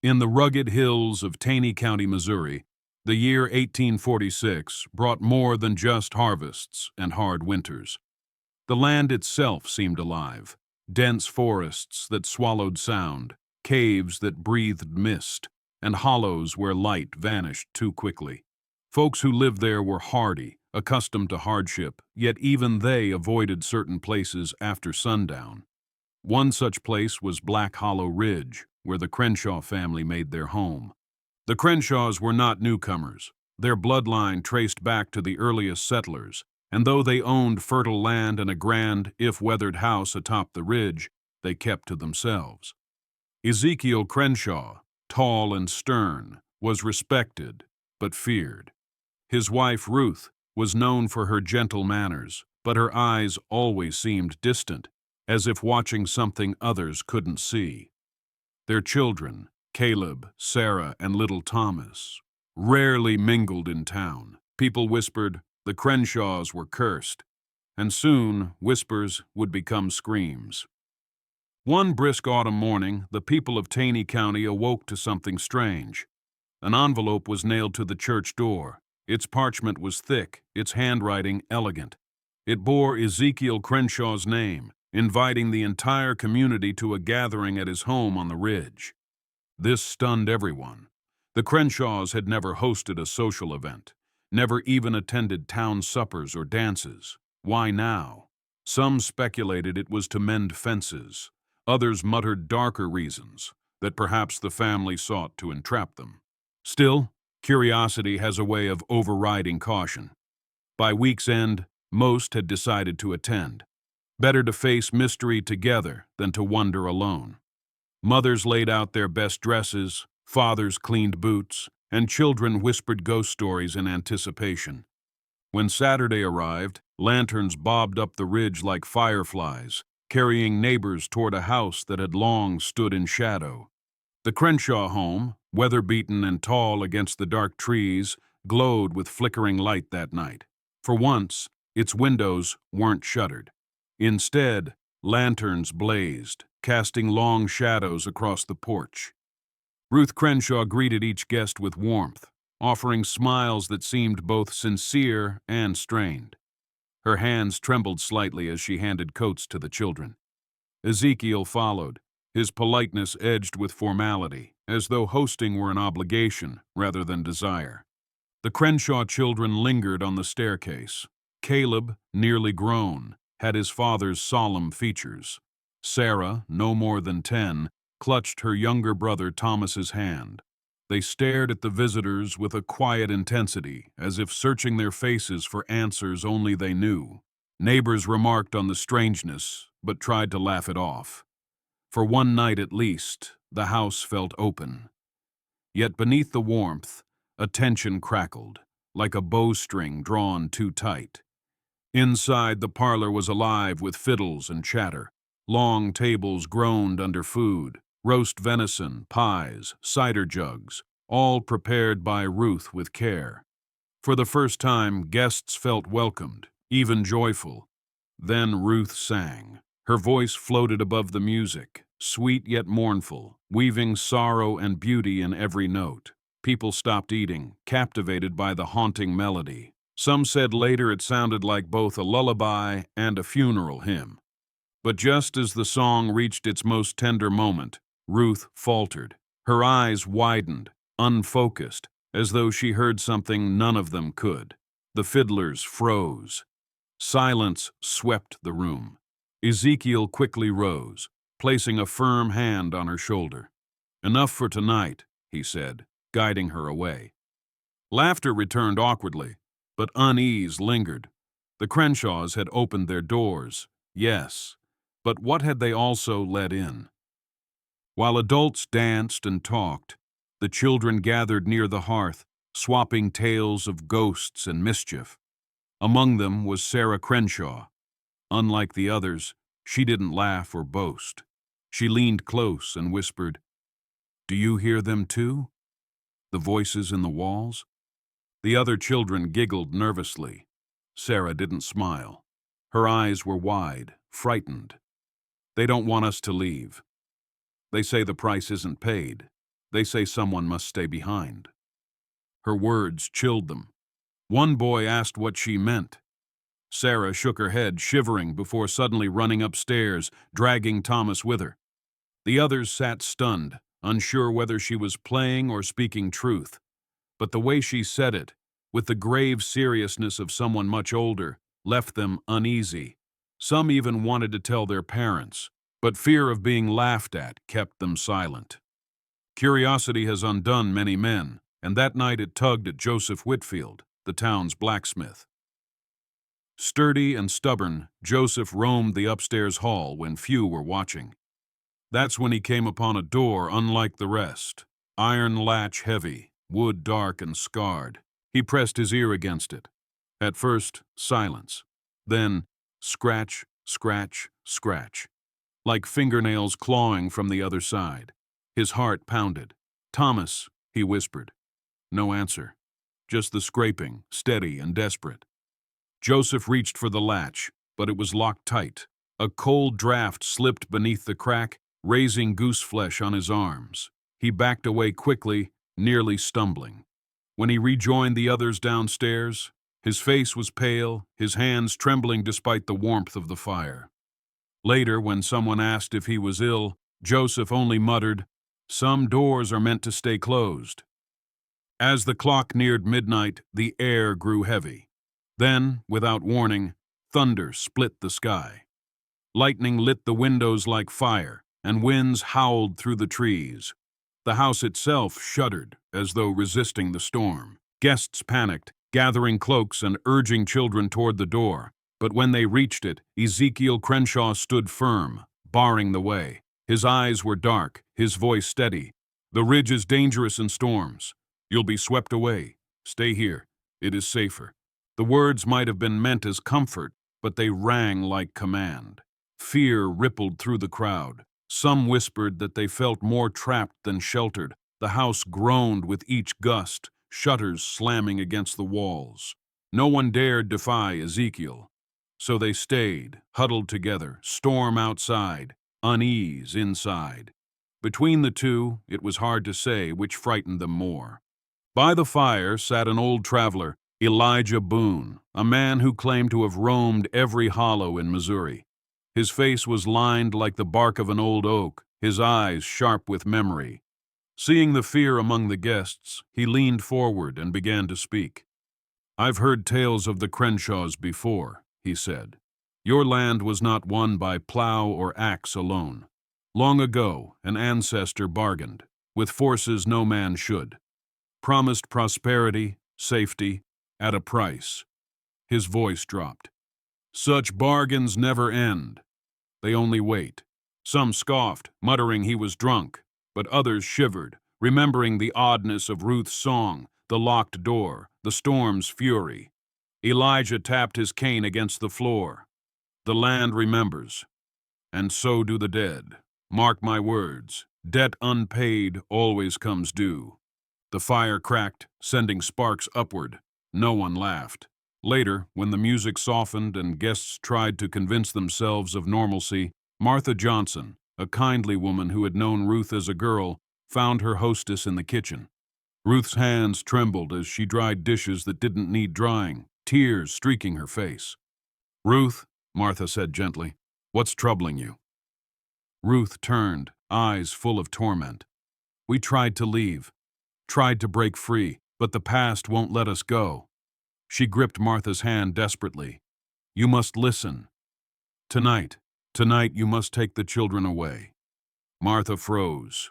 In the rugged hills of Taney County, Missouri, the year 1846 brought more than just harvests and hard winters. The land itself seemed alive, dense forests that swallowed sound, caves that breathed mist, and hollows where light vanished too quickly. Folks who lived there were hardy, accustomed to hardship, yet even they avoided certain places after sundown. One such place was Black Hollow Ridge, where the Crenshaw family made their home. The Crenshaws were not newcomers. Their bloodline traced back to the earliest settlers, and though they owned fertile land and a grand, if weathered house atop the ridge, they kept to themselves. Ezekiel Crenshaw, tall and stern, was respected, but feared. His wife, Ruth, was known for her gentle manners, but her eyes always seemed distant, as if watching something others couldn't see. Their children, Caleb, Sarah, and little Thomas, rarely mingled in town. People whispered the Crenshaws were cursed, and soon whispers would become screams. One brisk autumn morning, the people of Taney County awoke to something strange. An envelope was nailed to the church door. Its parchment was thick, its handwriting elegant. It bore Ezekiel Crenshaw's name, inviting the entire community to a gathering at his home on the ridge. This stunned everyone. The Crenshaws had never hosted a social event, never even attended town suppers or dances. Why now? Some speculated it was to mend fences. Others muttered darker reasons, that perhaps the family sought to entrap them. Still, curiosity has a way of overriding caution. By week's end, most had decided to attend. Better to face mystery together than to wonder alone. Mothers laid out their best dresses, fathers cleaned boots, and children whispered ghost stories in anticipation. When Saturday arrived, lanterns bobbed up the ridge like fireflies, carrying neighbors toward a house that had long stood in shadow. The Crenshaw home, weather-beaten and tall against the dark trees, glowed with flickering light that night. For once, its windows weren't shuttered. Instead, lanterns blazed, casting long shadows across the porch. Ruth Crenshaw greeted each guest with warmth, offering smiles that seemed both sincere and strained. Her hands trembled slightly as she handed coats to the children. Ezekiel followed, his politeness edged with formality, as though hosting were an obligation rather than desire. The Crenshaw children lingered on the staircase. Caleb, nearly grown, had his father's solemn features. Sarah, no more than 10, clutched her younger brother Thomas's hand. They stared at the visitors with a quiet intensity, as if searching their faces for answers only they knew. Neighbors remarked on the strangeness, but tried to laugh it off. For one night at least, the house felt open. Yet beneath the warmth, a tension crackled, like a bowstring drawn too tight. Inside, the parlor was alive with fiddles and chatter. Long tables groaned under food, roast venison, pies, cider jugs, all prepared by Ruth with care. For the first time, guests felt welcomed, even joyful. Then Ruth sang. Her voice floated above the music, sweet yet mournful, weaving sorrow and beauty in every note. People stopped eating, captivated by the haunting melody. Some said later it sounded like both a lullaby and a funeral hymn. But just as the song reached its most tender moment, Ruth faltered. Her eyes widened, unfocused, as though she heard something none of them could. The fiddlers froze. Silence swept the room. Ezekiel quickly rose, placing a firm hand on her shoulder. "Enough for tonight," he said, guiding her away. Laughter returned awkwardly, but unease lingered. The Crenshaws had opened their doors, yes, but what had they also let in? While adults danced and talked, the children gathered near the hearth, swapping tales of ghosts and mischief. Among them was Sarah Crenshaw. Unlike the others, she didn't laugh or boast. She leaned close and whispered, "Do you hear them too? The voices in the walls?" The other children giggled nervously. Sarah didn't smile. Her eyes were wide, frightened. "They don't want us to leave. They say the price isn't paid." They say someone must stay behind." Her words chilled them. One boy asked what she meant. Sarah shook her head, shivering, before suddenly running upstairs, dragging Thomas with her. The others sat stunned, unsure whether she was playing or speaking truth. But the way she said it, with the grave seriousness of someone much older, left them uneasy. Some even wanted to tell their parents, but fear of being laughed at kept them silent. Curiosity has undone many men, and that night it tugged at Joseph Whitfield, the town's blacksmith. Sturdy and stubborn, Joseph roamed the upstairs hall when few were watching. That's when he came upon a door unlike the rest, iron latch heavy, wood dark and scarred. He pressed his ear against it. At first, silence. Then, scratch, scratch, scratch, like fingernails clawing from the other side. His heart pounded. "Thomas," he whispered. No answer. Just the scraping, steady and desperate. Joseph reached for the latch, but it was locked tight. A cold draft slipped beneath the crack, raising goose flesh on his arms. He backed away quickly, nearly stumbling. When he rejoined the others downstairs, his face was pale, his hands trembling despite the warmth of the fire. Later, when someone asked if he was ill, Joseph only muttered, "Some doors are meant to stay closed." As the clock neared midnight, the air grew heavy. Then, without warning, thunder split the sky. Lightning lit the windows like fire, and winds howled through the trees. The house itself shuddered, as though resisting the storm. Guests panicked, gathering cloaks and urging children toward the door. But when they reached it, Ezekiel Crenshaw stood firm, barring the way. His eyes were dark, his voice steady. "The ridge is dangerous in storms. You'll be swept away. Stay here. It is safer." The words might have been meant as comfort, but they rang like command. Fear rippled through the crowd. Some whispered that they felt more trapped than sheltered. The house groaned with each gust, shutters slamming against the walls. No one dared defy Ezekiel. So they stayed, huddled together, storm outside, unease inside. Between the two, it was hard to say which frightened them more. By the fire sat an old traveler, Elijah Boone, a man who claimed to have roamed every hollow in Missouri. His face was lined like the bark of an old oak, his eyes sharp with memory. Seeing the fear among the guests, he leaned forward and began to speak. "I've heard tales of the Crenshaws before," he said. "Your land was not won by plow or axe alone. Long ago, an ancestor bargained, with forces no man should. Promised prosperity, safety, at a price." His voice dropped. "Such bargains never end. They only wait." Some scoffed, muttering he was drunk, but others shivered, remembering the oddness of Ruth's song, the locked door, the storm's fury. Elijah tapped his cane against the floor. "The land remembers, and so do the dead. Mark my words, debt unpaid always comes due." The fire cracked, sending sparks upward. No one laughed. Later, when the music softened and guests tried to convince themselves of normalcy, Martha Johnson, a kindly woman who had known Ruth as a girl, found her hostess in the kitchen. Ruth's hands trembled as she dried dishes that didn't need drying, tears streaking her face. "Ruth," Martha said gently, "what's troubling you?" Ruth turned, eyes full of torment. "We tried to leave, tried to break free, but the past won't let us go." She gripped Martha's hand desperately. "You must listen. Tonight you must take the children away." Martha froze.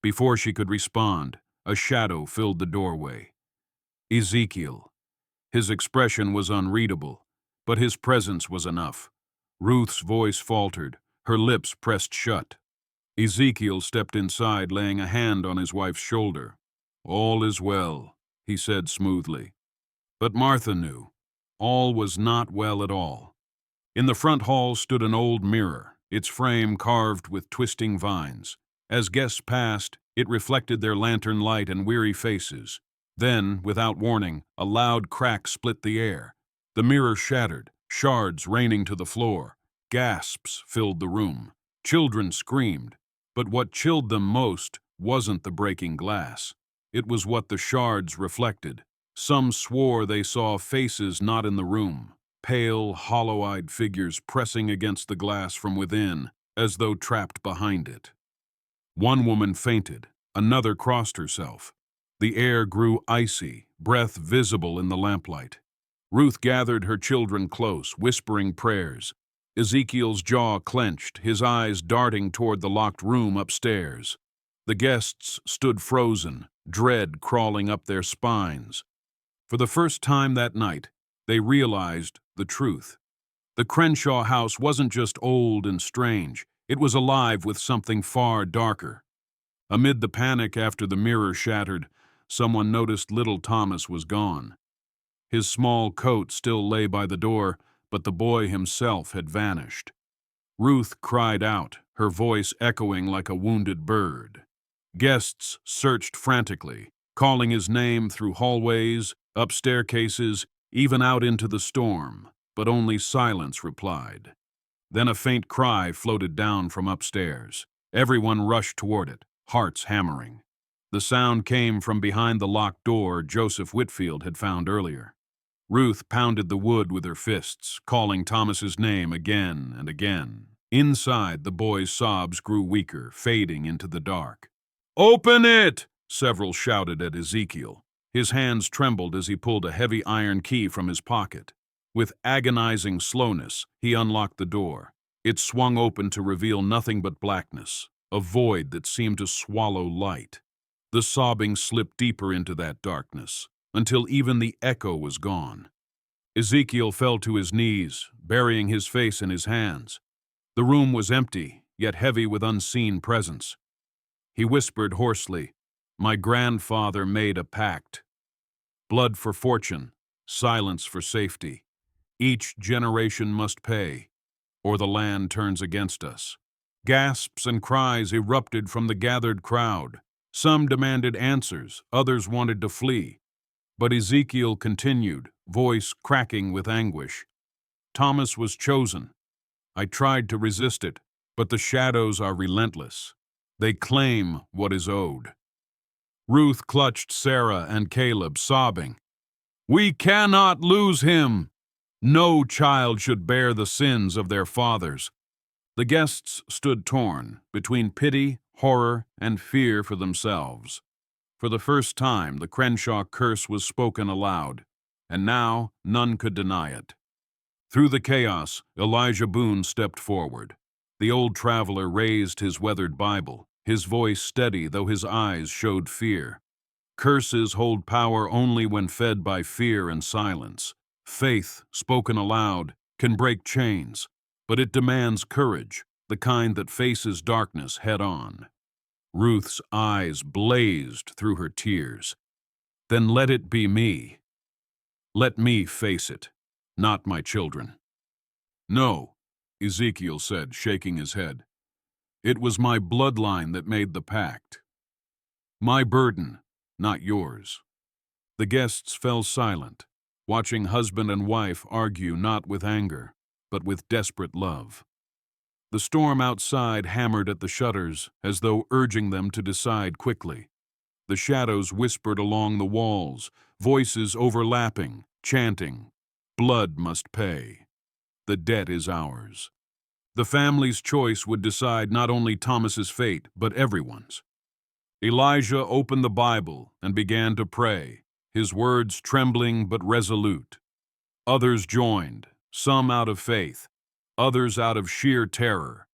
Before she could respond, a shadow filled the doorway. Ezekiel. His expression was unreadable, but his presence was enough. Ruth's voice faltered, her lips pressed shut. Ezekiel stepped inside, laying a hand on his wife's shoulder. "All is well," he said smoothly. But Martha knew. All was not well at all. In the front hall stood an old mirror, its frame carved with twisting vines. As guests passed, it reflected their lantern light and weary faces. Then, without warning, a loud crack split the air. The mirror shattered, shards raining to the floor. Gasps filled the room. Children screamed. But what chilled them most wasn't the breaking glass. It was what the shards reflected. Some swore they saw faces not in the room, pale, hollow-eyed figures pressing against the glass from within, as though trapped behind it. One woman fainted, another crossed herself. The air grew icy, breath visible in the lamplight. Ruth gathered her children close, whispering prayers. Ezekiel's jaw clenched, his eyes darting toward the locked room upstairs. The guests stood frozen, dread crawling up their spines. For the first time that night, they realized the truth. The Crenshaw house wasn't just old and strange, it was alive with something far darker. Amid the panic after the mirror shattered, someone noticed little Thomas was gone. His small coat still lay by the door, but the boy himself had vanished. Ruth cried out, her voice echoing like a wounded bird. Guests searched frantically, calling his name through hallways, up staircases, even out into the storm, but only silence replied. Then a faint cry floated down from upstairs. Everyone rushed toward it, hearts hammering. The sound came from behind the locked door Joseph Whitfield had found earlier. Ruth pounded the wood with her fists, calling Thomas's name again and again. Inside, the boy's sobs grew weaker, fading into the dark. "Open it!" several shouted at Ezekiel. His hands trembled as he pulled a heavy iron key from his pocket. With agonizing slowness, he unlocked the door. It swung open to reveal nothing but blackness, a void that seemed to swallow light. The sobbing slipped deeper into that darkness, until even the echo was gone. Ezekiel fell to his knees, burying his face in his hands. The room was empty, yet heavy with unseen presence. He whispered hoarsely, "My grandfather made a pact. Blood for fortune, silence for safety. Each generation must pay, or the land turns against us." Gasps and cries erupted from the gathered crowd. Some demanded answers, others wanted to flee. But Ezekiel continued, voice cracking with anguish. "Thomas was chosen. I tried to resist it, but the shadows are relentless. They claim what is owed." Ruth clutched Sarah and Caleb, sobbing, "We cannot lose him! No child should bear the sins of their fathers." The guests stood torn, between pity, horror, and fear for themselves. For the first time, the Crenshaw curse was spoken aloud, and now none could deny it. Through the chaos, Elijah Boone stepped forward. The old traveler raised his weathered Bible, his voice steady though his eyes showed fear. Curses hold power only when fed by fear and silence. Faith, spoken aloud, can break chains, but it demands courage, the kind that faces darkness head-on. Ruth's eyes blazed through her tears. "Then let it be me. Let me face it, not my children." "No," Ezekiel said, shaking his head. "It was my bloodline that made the pact. My burden, not yours." The guests fell silent, watching husband and wife argue not with anger, but with desperate love. The storm outside hammered at the shutters as though urging them to decide quickly. The shadows whispered along the walls, voices overlapping, chanting, "Blood must pay. The debt is ours." The family's choice would decide not only Thomas's fate, but everyone's. Elijah opened the Bible and began to pray, his words trembling but resolute. Others joined, some out of faith, others out of sheer terror.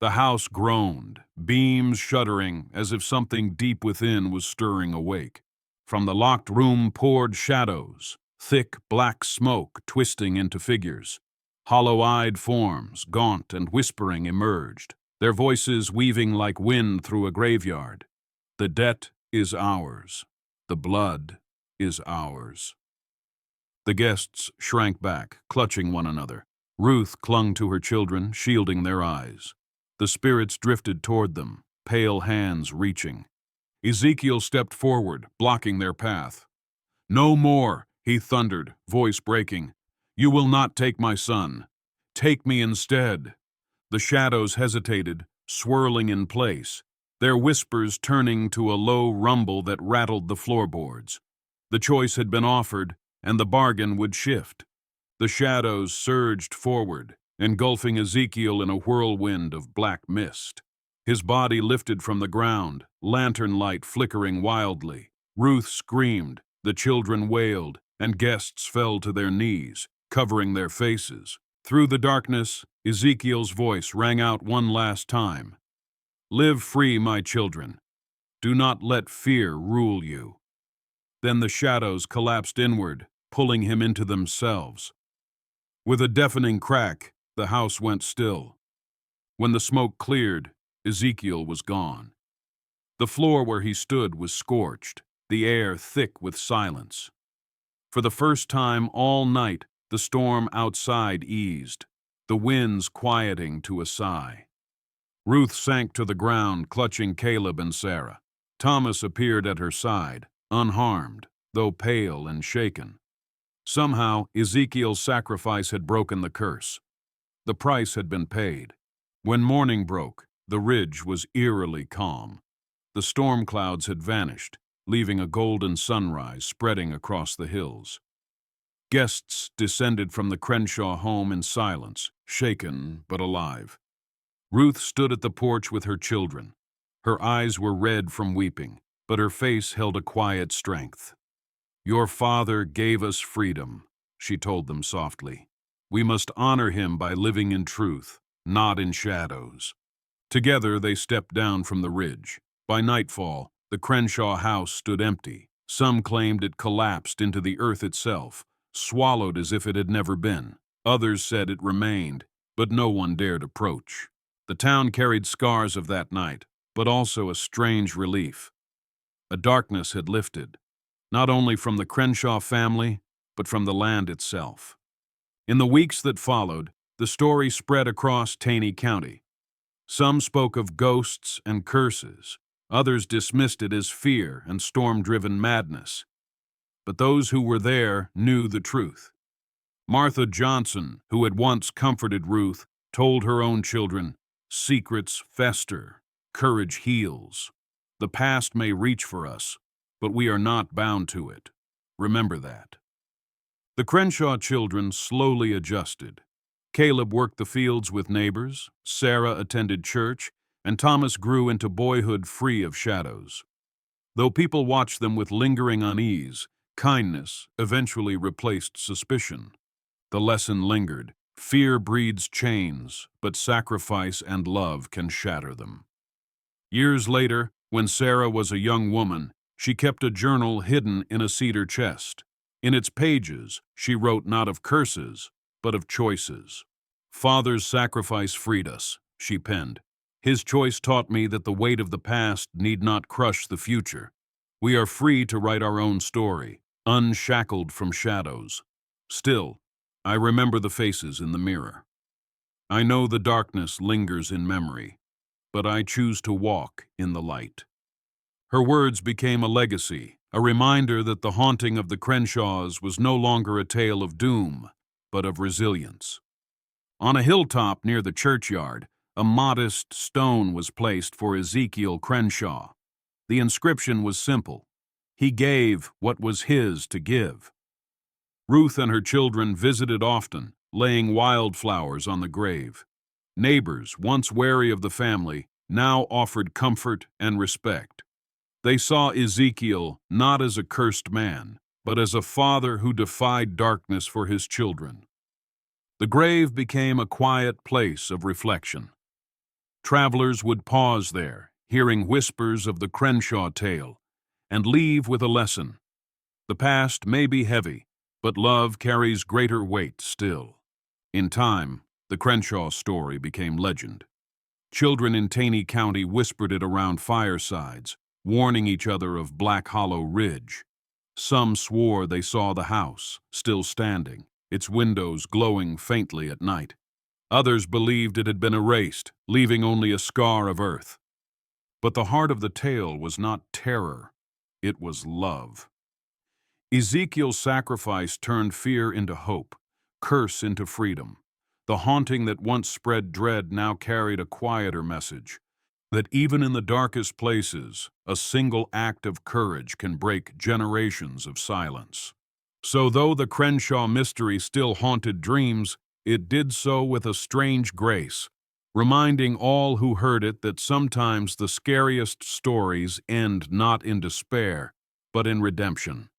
The house groaned, beams shuddering as if something deep within was stirring awake. From the locked room poured shadows, thick black smoke twisting into figures. Hollow-eyed forms, gaunt and whispering, emerged, their voices weaving like wind through a graveyard. The debt is ours. The blood is ours. The guests shrank back, clutching one another. Ruth clung to her children, shielding their eyes. The spirits drifted toward them, pale hands reaching. Ezekiel stepped forward, blocking their path. "No more," he thundered, voice breaking. "You will not take my son. Take me instead." The shadows hesitated, swirling in place. their whispers turning to a low rumble that rattled the floorboards. The choice had been offered, and the bargain would shift. The shadows surged forward, engulfing Ezekiel in a whirlwind of black mist. His body lifted from the ground, lantern light flickering wildly. Ruth screamed, the children wailed, and guests fell to their knees, covering their faces. Through the darkness, Ezekiel's voice rang out one last time. "Live free, my children. Do not let fear rule you." Then the shadows collapsed inward, pulling him into themselves. With a deafening crack, the house went still. When the smoke cleared, Ezekiel was gone. The floor where he stood was scorched, the air thick with silence. For the first time all night, the storm outside eased, the winds quieting to a sigh. Ruth sank to the ground, clutching Caleb and Sarah. Thomas appeared at her side, unharmed, though pale and shaken. Somehow, Ezekiel's sacrifice had broken the curse. The price had been paid. When morning broke, the ridge was eerily calm. The storm clouds had vanished, leaving a golden sunrise spreading across the hills. Guests descended from the Crenshaw home in silence, shaken but alive. Ruth stood at the porch with her children. Her eyes were red from weeping, but her face held a quiet strength. "Your father gave us freedom," she told them softly. "We must honor him by living in truth, not in shadows." Together they stepped down from the ridge. By nightfall, the Crenshaw house stood empty. Some claimed it collapsed into the earth itself, swallowed as if it had never been. Others said it remained, but no one dared approach. The town carried scars of that night, but also a strange relief. A darkness had lifted, not only from the Crenshaw family, but from the land itself. In the weeks that followed, the story spread across Taney County. Some spoke of ghosts and curses. Others dismissed it as fear and storm-driven madness. But those who were there knew the truth. Martha Johnson, who had once comforted Ruth, told her own children, "Secrets fester, courage heals. The past may reach for us, but we are not bound to it. Remember that." The Crenshaw children slowly adjusted. Caleb worked the fields with neighbors, Sarah attended church, and Thomas grew into boyhood free of shadows. Though people watched them with lingering unease, kindness eventually replaced suspicion. The lesson lingered. Fear breeds chains, but sacrifice and love can shatter them. Years later, when Sarah was a young woman, she kept a journal hidden in a cedar chest. In its pages, she wrote not of curses, but of choices. "Father's sacrifice freed us," she penned. "His choice taught me that the weight of the past need not crush the future. We are free to write our own story, unshackled from shadows. Still, I remember the faces in the mirror. I know the darkness lingers in memory, but I choose to walk in the light." Her words became a legacy, a reminder that the haunting of the Crenshaws was no longer a tale of doom, but of resilience. On a hilltop near the churchyard, a modest stone was placed for Ezekiel Crenshaw. The inscription was simple. He gave what was his to give. Ruth and her children visited often, laying wildflowers on the grave. Neighbors, once wary of the family, now offered comfort and respect. They saw Ezekiel not as a cursed man, but as a father who defied darkness for his children. The grave became a quiet place of reflection. Travelers would pause there, hearing whispers of the Crenshaw tale, and leave with a lesson. The past may be heavy, but love carries greater weight still. In time, the Crenshaw story became legend. Children in Taney County whispered it around firesides, warning each other of Black Hollow Ridge. Some swore they saw the house, still standing, its windows glowing faintly at night. Others believed it had been erased, leaving only a scar of earth. But the heart of the tale was not terror, it was love. Ezekiel's sacrifice turned fear into hope, curse into freedom. The haunting that once spread dread now carried a quieter message. that even in the darkest places, a single act of courage can break generations of silence. So though the Crenshaw mystery still haunted dreams, it did so with a strange grace, reminding all who heard it that sometimes the scariest stories end not in despair, but in redemption.